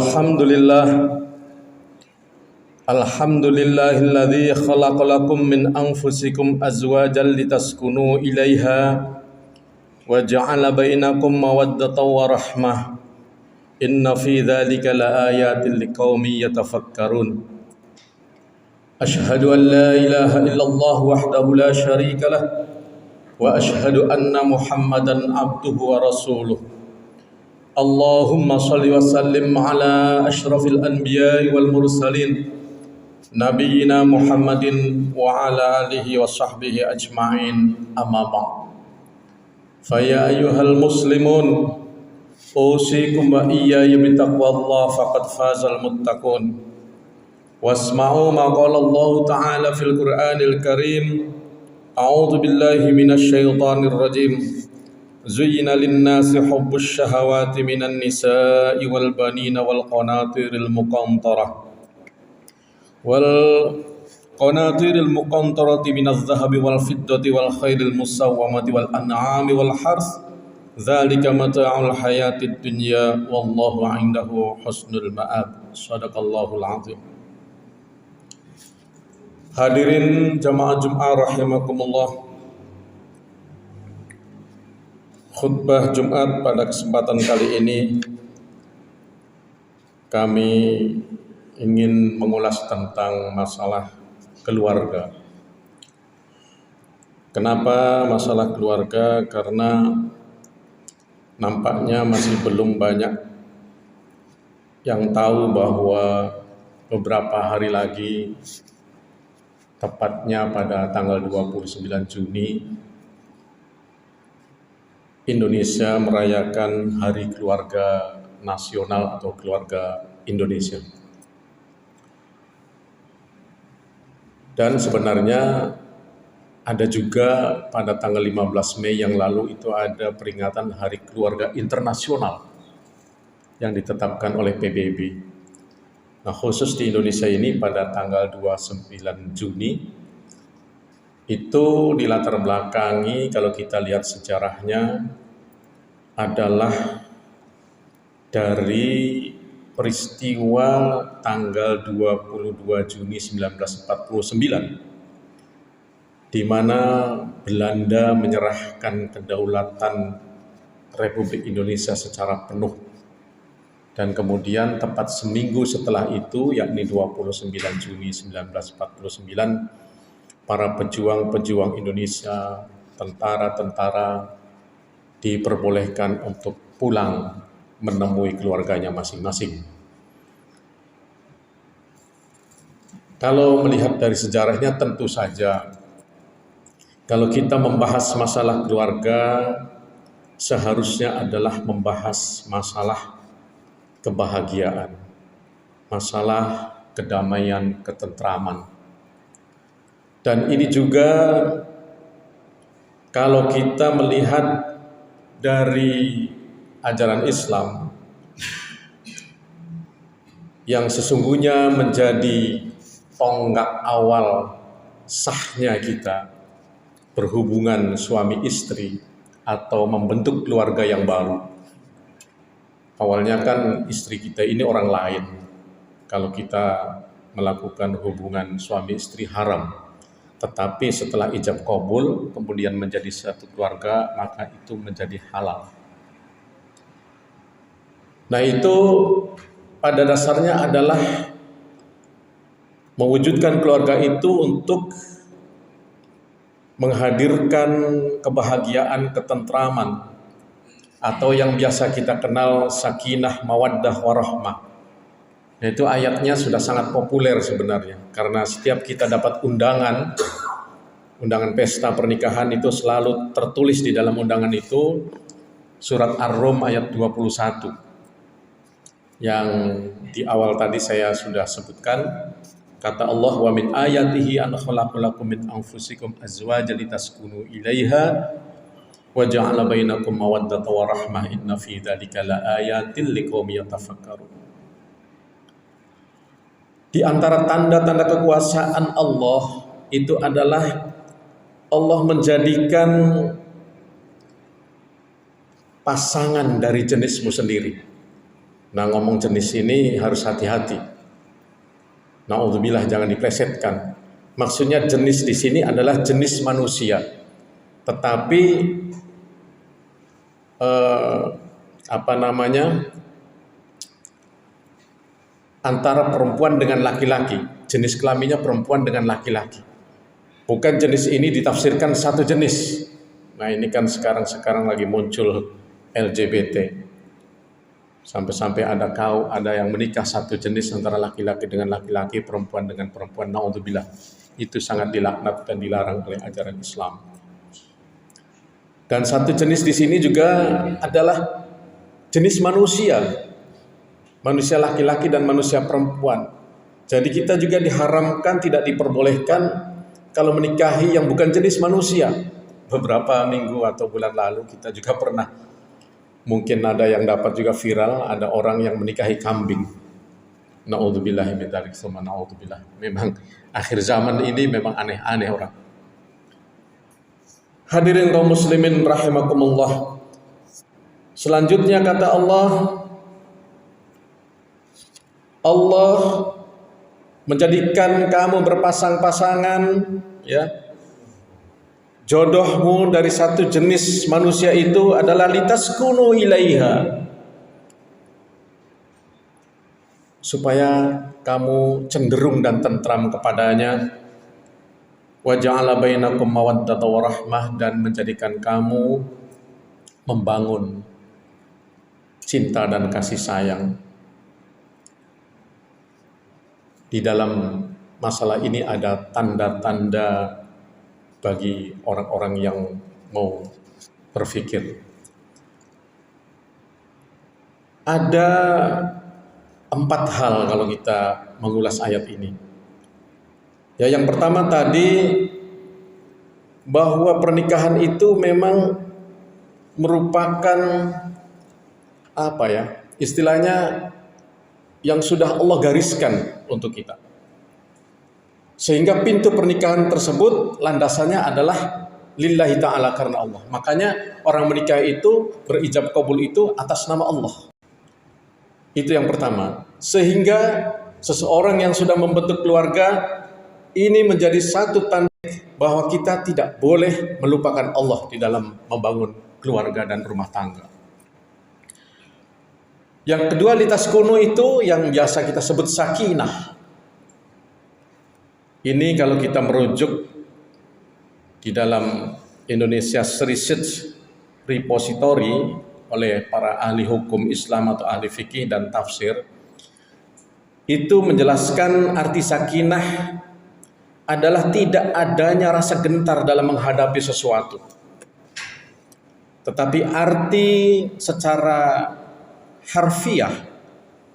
Alhamdulillah Alhamdulillahilladzi khalaqalakum min anfusikum azwajan litaskunu ilaiha wa ja'ala bainakum mawaddatan wa rahmah inna fi dzalika laayatin liqaumin yatafakkarun. Ashhadu an la ilaha illallah wahdahu la syarika lah wa ashhadu anna Muhammadan abduhu wa rasuluh. Allahumma salli wa sallim ala ashrafil anbiya'i wal mursalin Nabiyyina Muhammadin wa ala alihi wa sahbihi ajma'in, amma ba'd. Faya ayyuhal muslimun, usikum wa iyaya bitaqwallah faqad fazal muttaqun. Wasma'u ma qala Allah ta'ala fil Qur'anil Karim. A'udzu billahi minasy syaithanir rajim. Zuyyina lin-nasi hubbus syahawati minan nisa'i wal banina wal qanatiril muqantarah wal qanatiril muqantarati minaz zahabi wal fiddati wal khairil musawwamati wal an'ami wal harth dzalika mata'ul hayatid dunya wallahu 'indahu husnul ma'ab. Shadaqallahul 'azim. Hadirin jamaah Jumat rahimakumullah. Khutbah Jumat pada kesempatan kali ini kami ingin mengulas tentang masalah keluarga. Kenapa masalah keluarga? Karena nampaknya masih belum banyak yang tahu bahwa beberapa hari lagi, tepatnya pada tanggal 29 Juni, Indonesia merayakan Hari Keluarga Nasional atau Keluarga Indonesia. Dan sebenarnya ada juga pada tanggal 15 Mei yang lalu itu ada peringatan Hari Keluarga Internasional yang ditetapkan oleh PBB. Nah, khusus di Indonesia ini pada tanggal 29 Juni itu dilatar belakangi, kalau kita lihat sejarahnya, adalah dari peristiwa tanggal 22 Juni 1949, di mana Belanda menyerahkan kedaulatan Republik Indonesia secara penuh. Dan kemudian tepat seminggu setelah itu, yakni 29 Juni 1949, para pejuang-pejuang Indonesia, tentara-tentara diperbolehkan untuk pulang menemui keluarganya masing-masing. Kalau melihat dari sejarahnya, tentu saja kalau kita membahas masalah keluarga, seharusnya adalah membahas masalah kebahagiaan, masalah kedamaian, ketentraman. Dan ini juga kalau kita melihat dari ajaran Islam yang sesungguhnya menjadi tonggak awal sahnya kita berhubungan suami istri atau membentuk keluarga yang baru. Awalnya kan istri kita ini orang lain. Kalau kita melakukan hubungan suami istri haram. Tetapi setelah ijab qabul kemudian menjadi satu keluarga, maka itu menjadi halal. Nah, itu pada dasarnya adalah mewujudkan keluarga itu untuk menghadirkan kebahagiaan, ketentraman, atau yang biasa kita kenal sakinah, mawaddah, warahmah. Nah, itu ayatnya sudah sangat populer sebenarnya, karena setiap kita dapat undangan pesta pernikahan itu selalu tertulis di dalam undangan itu surat Ar-Rum ayat 21 yang di awal tadi saya sudah sebutkan. Kata Allah, wa min ayatihi an khalaqalakum min anfusikum azwajan litaskunu ilaiha wa ja'ala bainakum mawaddatan wa rahmah inna fi dzalika laayatin liqaumin yatafakkarun. Di antara tanda-tanda kekuasaan Allah itu adalah Allah menjadikan pasangan dari jenismu sendiri. Nah, ngomong jenis ini harus hati-hati. Na'udzubillah, jangan diplesetkan. Maksudnya jenis di sini adalah jenis manusia. Tetapi antara perempuan dengan laki-laki, jenis kelaminnya perempuan dengan laki-laki. Bukan jenis ini ditafsirkan satu jenis. Nah, ini kan sekarang lagi muncul LGBT. Sampai-sampai ada yang menikah satu jenis antara laki-laki dengan laki-laki, perempuan dengan perempuan. Na'udzubillah. Itu sangat dilaknat dan dilarang oleh ajaran Islam. Dan satu jenis di sini juga adalah jenis manusia. Manusia laki-laki dan manusia perempuan. Jadi kita juga diharamkan, tidak diperbolehkan kalau menikahi yang bukan jenis manusia. Beberapa minggu atau bulan lalu kita juga pernah, mungkin ada yang dapat juga viral, ada orang yang menikahi kambing. Na'udzubillah min dzalik, tsumma na'udzubillah. Memang akhir zaman ini memang aneh-aneh orang. Hadirin kaum muslimin rahimakumullah. Selanjutnya kata Allah menjadikan kamu berpasang-pasangan, ya. Jodohmu dari satu jenis manusia itu adalah litaskunu ilaiha, supaya kamu cenderung dan tentram kepadanya. Wa ja'ala bainakum mawaddatan wa rahmah, dan menjadikan kamu membangun cinta dan kasih sayang. Di dalam masalah ini ada tanda-tanda bagi orang-orang yang mau berpikir. Ada 4 hal kalau kita mengulas ayat ini. Ya, yang pertama tadi, bahwa pernikahan itu memang merupakan istilahnya yang sudah Allah gariskan untuk kita. Sehingga pintu pernikahan tersebut landasannya adalah lillahi ta'ala, karena Allah. Makanya orang menikah itu berijab kabul itu atas nama Allah. Itu yang pertama. Sehingga seseorang yang sudah membentuk keluarga, ini menjadi satu tanda bahwa kita tidak boleh melupakan Allah di dalam membangun keluarga dan rumah tangga. Yang kedua, litaskunu itu yang biasa kita sebut sakinah. Ini kalau kita merujuk di dalam Indonesia Research Repository oleh para ahli hukum Islam atau ahli fikih dan tafsir, itu menjelaskan arti sakinah adalah tidak adanya rasa gentar dalam menghadapi sesuatu. Tetapi arti secara harfiah,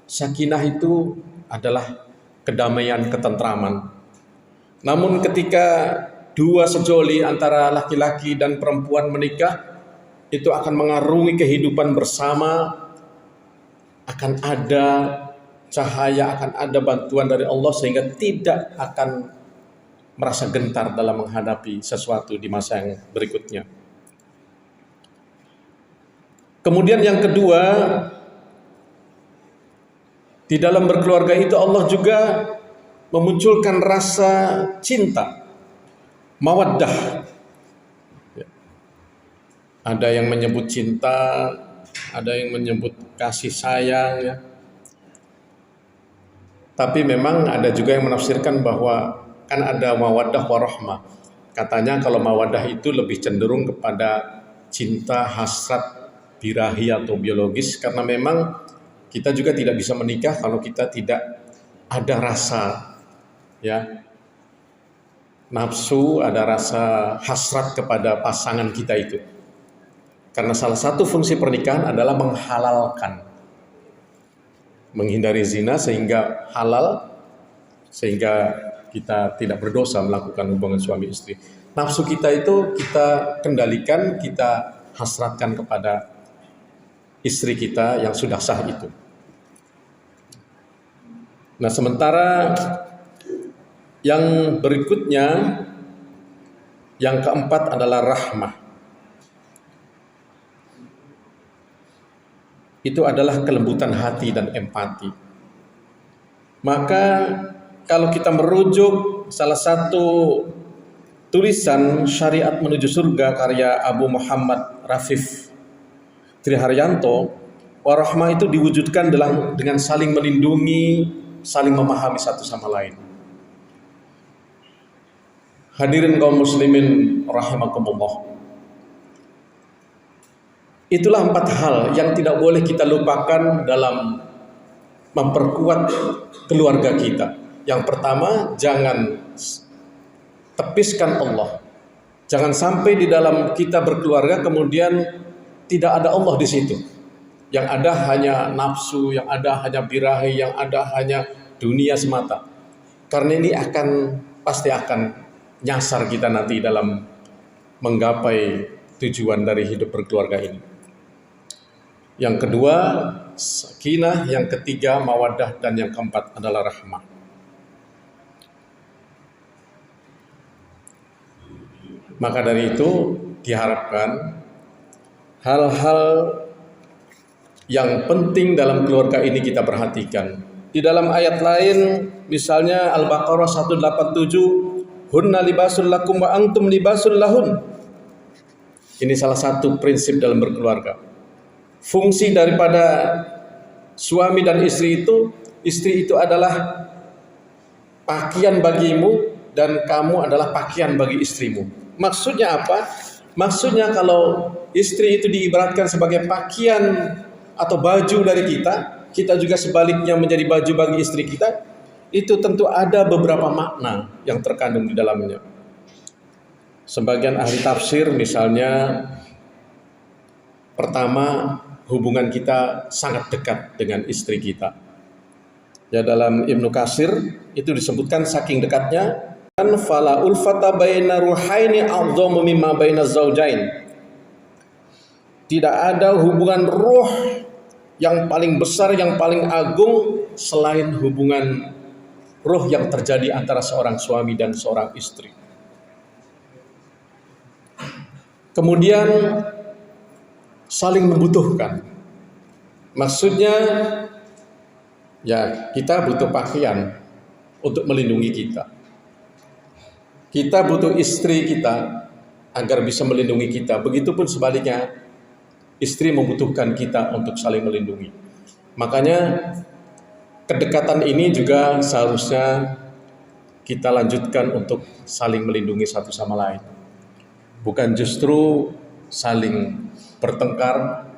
sakinah itu adalah kedamaian, ketentraman. Namun ketika dua sejoli antara laki-laki dan perempuan menikah, itu akan mengarungi kehidupan bersama, akan ada cahaya, akan ada bantuan dari Allah, sehingga tidak akan merasa gentar dalam menghadapi sesuatu di masa yang berikutnya. Kemudian yang kedua, di dalam berkeluarga itu Allah juga memunculkan rasa cinta, mawaddah. Ada yang menyebut cinta, ada yang menyebut kasih sayang, ya. Tapi memang ada juga yang menafsirkan bahwa kan ada mawaddah warahmah. Katanya kalau mawaddah itu lebih cenderung kepada cinta hasrat birahi atau biologis, karena memang kita juga tidak bisa menikah kalau kita tidak ada rasa, ya, nafsu, ada rasa hasrat kepada pasangan kita itu. Karena salah satu fungsi pernikahan adalah menghalalkan, menghindari zina sehingga halal, sehingga kita tidak berdosa melakukan hubungan suami istri. Nafsu kita itu kita kendalikan, kita hasratkan kepada istri kita yang sudah sah itu. Nah, sementara yang berikutnya, yang keempat, adalah rahmah. itu adalah kelembutan hati dan empati. Maka kalau kita merujuk salah satu tulisan Syariat Menuju Surga karya Abu Muhammad Rafif Triharyanto, warahmah itu diwujudkan dengan saling melindungi, saling memahami satu sama lain. Hadirin kaum muslimin rahimakumullah. Itulah 4 hal yang tidak boleh kita lupakan dalam memperkuat keluarga kita. Yang pertama, jangan tepiskan Allah. Jangan sampai di dalam kita berkeluarga kemudian tidak ada Allah di situ. Yang ada hanya nafsu, yang ada hanya birahi, yang ada hanya dunia semata. Karena ini pasti akan nyasar kita nanti dalam menggapai tujuan dari hidup berkeluarga ini. Yang kedua, sakinah. Yang ketiga, mawaddah. Dan yang keempat adalah rahmah. Maka dari itu diharapkan hal-hal yang penting dalam keluarga ini kita perhatikan. Di dalam ayat lain, misalnya Al-Baqarah 187, hunna libasul lakum wa antum libasul lahun. Ini salah satu prinsip dalam berkeluarga. Fungsi daripada suami dan istri itu adalah pakaian bagimu dan kamu adalah pakaian bagi istrimu. Maksudnya apa? Maksudnya kalau istri itu diibaratkan sebagai pakaian atau baju dari kita, kita juga sebaliknya menjadi baju bagi istri kita, itu tentu ada beberapa makna yang terkandung di dalamnya. Sebagian ahli tafsir misalnya, pertama, hubungan kita sangat dekat dengan istri kita. Ya, dalam Ibnu Katsir itu disebutkan saking dekatnya, fala ulfata baina ruhaini a'dhamu mimma baina zaujain. Tidak ada hubungan ruh yang paling besar, yang paling agung selain hubungan ruh yang terjadi antara seorang suami dan seorang istri. Kemudian saling membutuhkan. Maksudnya ya, kita butuh pakaian untuk melindungi kita. Kita butuh istri kita agar bisa melindungi kita. Begitupun sebaliknya, istri membutuhkan kita untuk saling melindungi. Makanya kedekatan ini juga seharusnya kita lanjutkan untuk saling melindungi satu sama lain. Bukan justru saling bertengkar.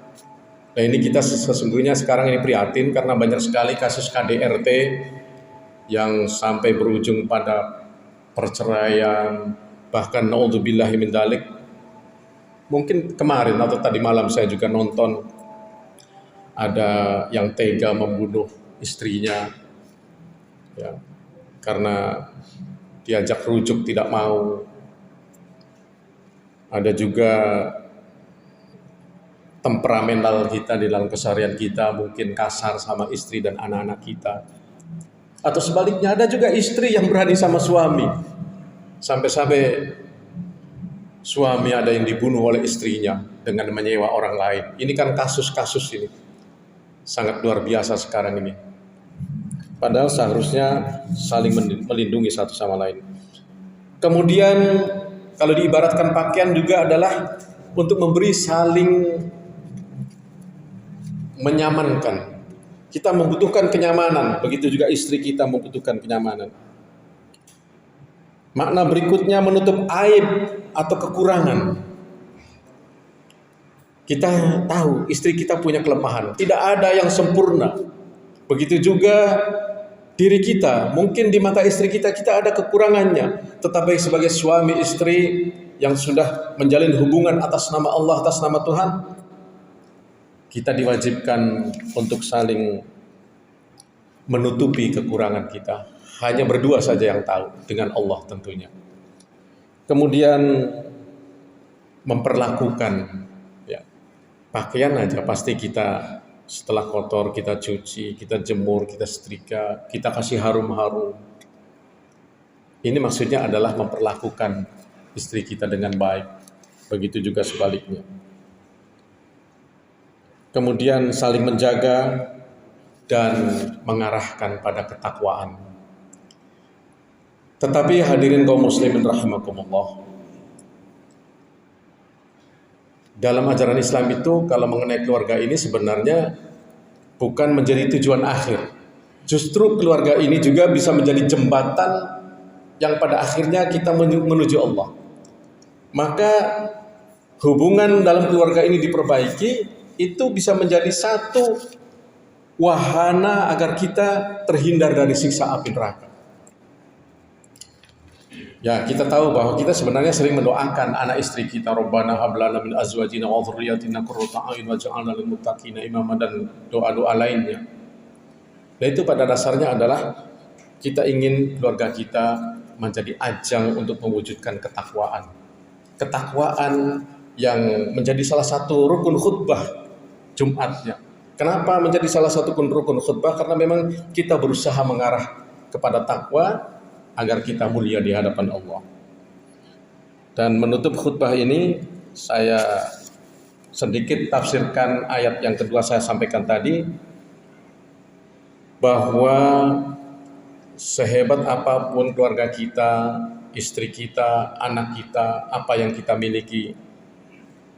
Nah, ini kita sesungguhnya sekarang ini prihatin karena banyak sekali kasus KDRT yang sampai berujung pada perceraian, bahkan naudzubillahi min dzalik. Mungkin kemarin atau tadi malam saya juga nonton ada yang tega membunuh istrinya ya, karena diajak rujuk tidak mau. Ada juga temperamental kita di dalam keseharian kita mungkin kasar sama istri dan anak-anak kita. Atau sebaliknya, ada juga istri yang berani sama suami. Sampai-sampai suami ada yang dibunuh oleh istrinya dengan menyewa orang lain. Ini kan kasus-kasus ini sangat luar biasa sekarang ini. Padahal seharusnya saling melindungi satu sama lain. Kemudian kalau diibaratkan pakaian juga adalah untuk memberi saling menyamankan. Kita membutuhkan kenyamanan, begitu juga istri kita membutuhkan kenyamanan. Makna berikutnya menutup aib atau kekurangan. Kita tahu istri kita punya kelemahan, tidak ada yang sempurna. Begitu juga diri kita, mungkin di mata istri kita ada kekurangannya, tetapi sebagai suami istri yang sudah menjalin hubungan atas nama Allah, atas nama Tuhan, kita diwajibkan untuk saling menutupi kekurangan kita. Hanya berdua saja yang tahu, dengan Allah tentunya. Kemudian memperlakukan ya, pakaian aja pasti kita setelah kotor kita cuci, kita jemur, kita setrika, kita kasih harum-harum. Ini maksudnya adalah memperlakukan istri kita dengan baik. Begitu juga sebaliknya. kemudian saling menjaga dan mengarahkan pada ketakwaan. Tetapi hadirin kaum muslimin rahimakumullah, dalam ajaran Islam itu kalau mengenai keluarga ini sebenarnya bukan menjadi tujuan akhir. Justru keluarga ini juga bisa menjadi jembatan yang pada akhirnya kita menuju Allah. Maka hubungan dalam keluarga ini diperbaiki, itu bisa menjadi satu wahana agar kita terhindar dari siksa api neraka. Ya, kita tahu bahwa kita sebenarnya sering mendoakan anak istri kita, Rabbana hab lana min azwajina wa dhurriyyatina qurrata a'yun waj'alna lil muttaqina imama, dan doa-doa lainnya. Dan itu pada dasarnya adalah kita ingin keluarga kita menjadi ajang untuk mewujudkan ketakwaan. Ketakwaan yang menjadi salah satu rukun khutbah Jumatnya. Kenapa menjadi salah satu rukun khutbah? Karena memang kita berusaha mengarah kepada takwa agar kita mulia di hadapan Allah. Dan menutup khutbah ini, saya sedikit tafsirkan ayat yang kedua saya sampaikan tadi, bahwa sehebat apapun keluarga kita, istri kita, anak kita, apa yang kita miliki,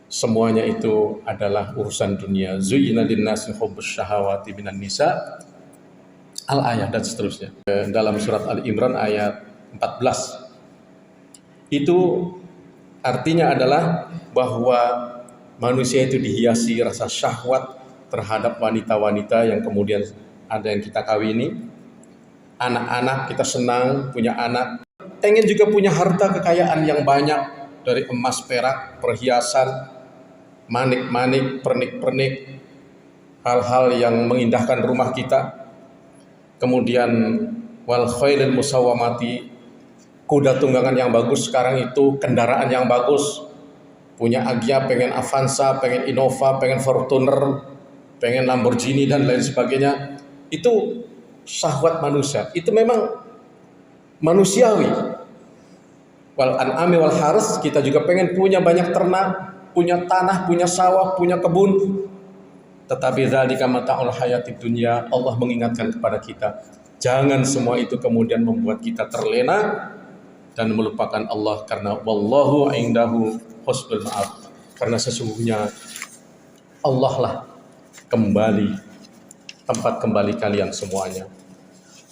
semuanya itu adalah urusan dunia. Zuyyina linnasi hubbus syahawati minan nisa, al-ayat dan seterusnya. Dalam surat Al-Imran ayat 14. Itu artinya adalah bahwa manusia itu dihiasi rasa syahwat terhadap wanita-wanita yang kemudian ada yang kita kawini. Anak-anak kita senang punya anak. Pengen juga punya harta kekayaan yang banyak, dari emas, perak, perhiasan, manik-manik, pernik-pernik, hal-hal yang mengindahkan rumah kita. Kemudian wal khailil musawwamati, kuda tunggangan yang bagus sekarang itu, kendaraan yang bagus. Punya Agya, pengen Avanza, pengen Innova, pengen Fortuner, pengen Lamborghini dan lain sebagainya. Itu syahwat manusia. Itu memang manusiawi. Wal an'ami wal haris, kita juga pengen punya banyak ternak, punya tanah, punya sawah, punya kebun. Tetapi dzalika mata'ul hayatid dunya, Allah mengingatkan kepada kita, jangan semua itu kemudian membuat kita terlena dan melupakan Allah, karena wallahu indahu husnul ma'ab, karena sesungguhnya Allah lah tempat kembali kalian semuanya.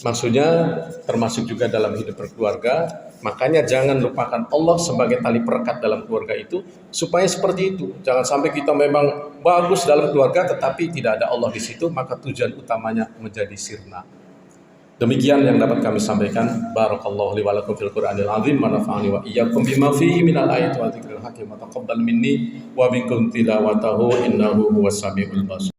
Maksudnya termasuk juga dalam hidup berkeluarga. Makanya jangan lupakan Allah sebagai tali perekat dalam keluarga itu, supaya seperti itu. Jangan sampai kita memang bagus dalam keluarga tetapi tidak ada Allah di situ, maka tujuan utamanya menjadi sirna. Demikian yang dapat kami sampaikan. Barakallahu li wa lakum fil Qur'anil azim wa nafa'ani wa iyyakum bima fihi minal ayati wa dzikril hakim wa taqabbal minni wa minkum tilawatahu innahu huwas samiul basir.